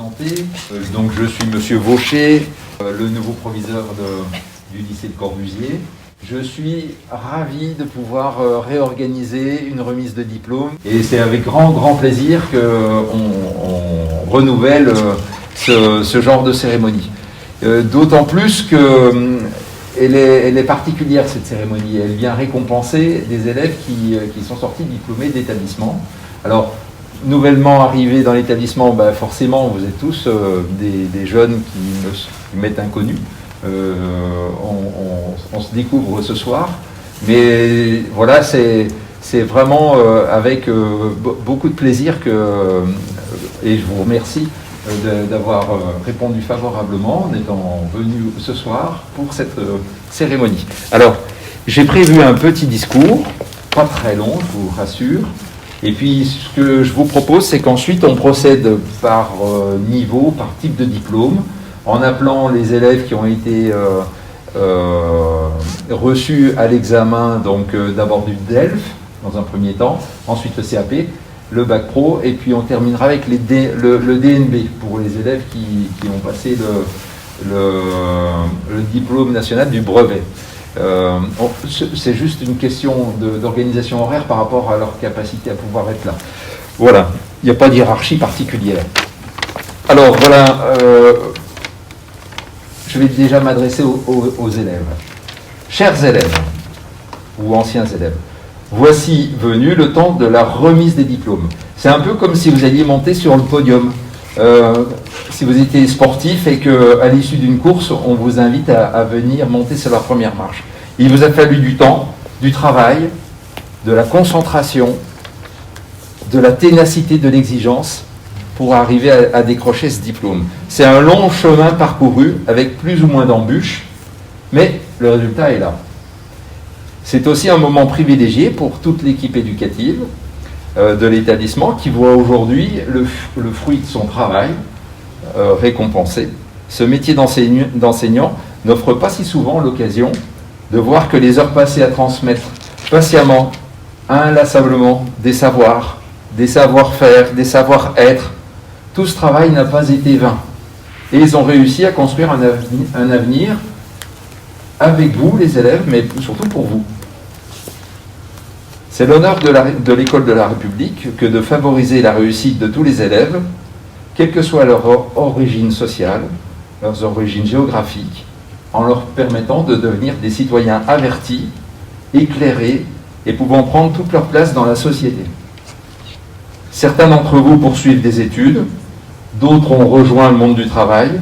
présenter. Donc je suis Monsieur Vaucher, le nouveau proviseur du lycée de Corbusier. Je suis ravi de pouvoir réorganiser une remise de diplôme et c'est avec grand plaisir qu'on renouvelle ce genre de cérémonie. D'autant plus que elle est particulière cette cérémonie. Elle vient récompenser des élèves qui sont sortis diplômés d'établissement. Alors, nouvellement arrivés dans l'établissement, forcément, vous êtes tous des jeunes qui m'êtes inconnus. On se découvre ce soir, mais voilà, c'est vraiment avec beaucoup de plaisir et je vous remercie d'avoir répondu favorablement en étant venu ce soir pour cette cérémonie. Alors, j'ai prévu un petit discours, pas très long, je vous rassure. Et puis, ce que je vous propose, c'est qu'ensuite, on procède par niveau, par type de diplôme, en appelant les élèves qui ont été reçus à l'examen, donc d'abord du DELF, dans un premier temps, ensuite le CAP, le Bac Pro, et puis on terminera avec le DNB, pour les élèves qui ont passé le diplôme national du brevet. C'est juste une question d'organisation horaire par rapport à leur capacité à pouvoir être là. Voilà, il n'y a pas de hiérarchie particulière. Alors voilà, je vais déjà m'adresser aux élèves. Chers élèves, ou anciens élèves, voici venu le temps de la remise des diplômes. C'est un peu comme si vous alliez monter sur le podium. Si vous étiez sportif et qu'à l'issue d'une course, on vous invite à venir monter sur la première marche. Il vous a fallu du temps, du travail, de la concentration, de la ténacité, de l'exigence pour arriver à décrocher ce diplôme. C'est un long chemin parcouru avec plus ou moins d'embûches, mais le résultat est là. C'est aussi un moment privilégié pour toute l'équipe éducative de l'établissement qui voit aujourd'hui le fruit de son travail récompensé. Ce métier d'enseignant n'offre pas si souvent l'occasion de voir que les heures passées à transmettre patiemment, inlassablement, des savoirs, des savoir-faire, des savoir-être, tout ce travail n'a pas été vain. Et ils ont réussi à construire un avenir avec vous, les élèves, mais surtout pour vous. C'est l'honneur de l'école de la République que de favoriser la réussite de tous les élèves, quelle que soit leur origine sociale, leurs origines géographiques, en leur permettant de devenir des citoyens avertis, éclairés et pouvant prendre toute leur place dans la société. Certains d'entre vous poursuivent des études, d'autres ont rejoint le monde du travail.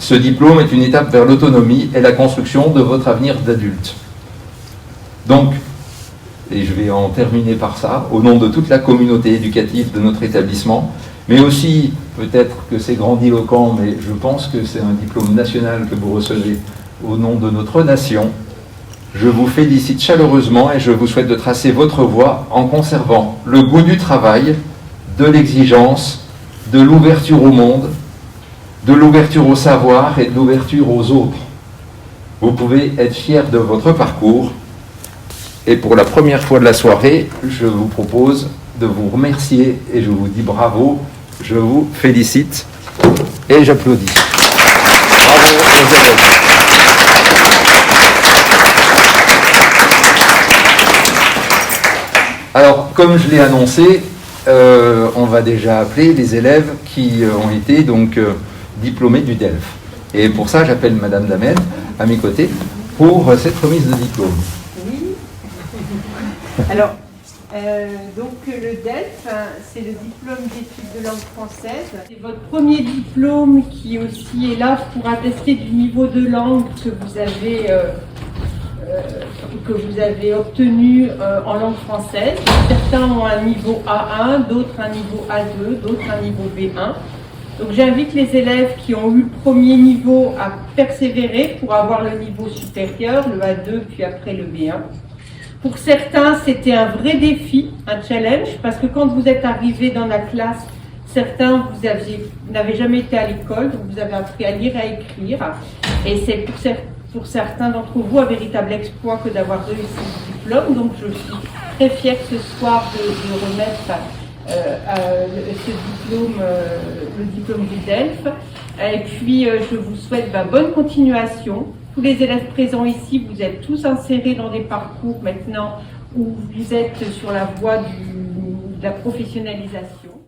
Ce diplôme est une étape vers l'autonomie et la construction de votre avenir d'adulte. Donc, et je vais en terminer par ça, au nom de toute la communauté éducative de notre établissement, mais aussi, peut-être que c'est grandiloquent, mais je pense que c'est un diplôme national que vous recevez au nom de notre nation. Je vous félicite chaleureusement et je vous souhaite de tracer votre voie en conservant le goût du travail, de l'exigence, de l'ouverture au monde, de l'ouverture au savoir et de l'ouverture aux autres. Vous pouvez être fiers de votre parcours. Et pour la première fois de la soirée, je vous propose de vous remercier et je vous dis bravo, je vous félicite et j'applaudis. Bravo aux élèves. Alors, comme je l'ai annoncé, on va déjà appeler les élèves qui ont été donc diplômés du DELF. Et pour ça, j'appelle Madame Damen à mes côtés pour cette remise de diplôme. Alors, donc le DELF, c'est le diplôme d'études de langue française. C'est votre premier diplôme qui aussi est là pour attester du niveau de langue que vous avez obtenu en langue française. Certains ont un niveau A1, d'autres un niveau A2, d'autres un niveau B1. Donc j'invite les élèves qui ont eu le premier niveau à persévérer pour avoir le niveau supérieur, le A2, puis après le B1. Pour certains, c'était un vrai défi, un challenge, parce que quand vous êtes arrivé dans la classe, certains, vous n'avez jamais été à l'école, donc vous avez appris à lire et à écrire. Et c'est pour certains d'entre vous un véritable exploit que d'avoir réussi ce diplôme. Donc je suis très fière ce soir de remettre le diplôme du DELF. Et puis, je vous souhaite bonne continuation. Tous les élèves présents ici, vous êtes tous insérés dans des parcours maintenant où vous êtes sur la voie de la professionnalisation.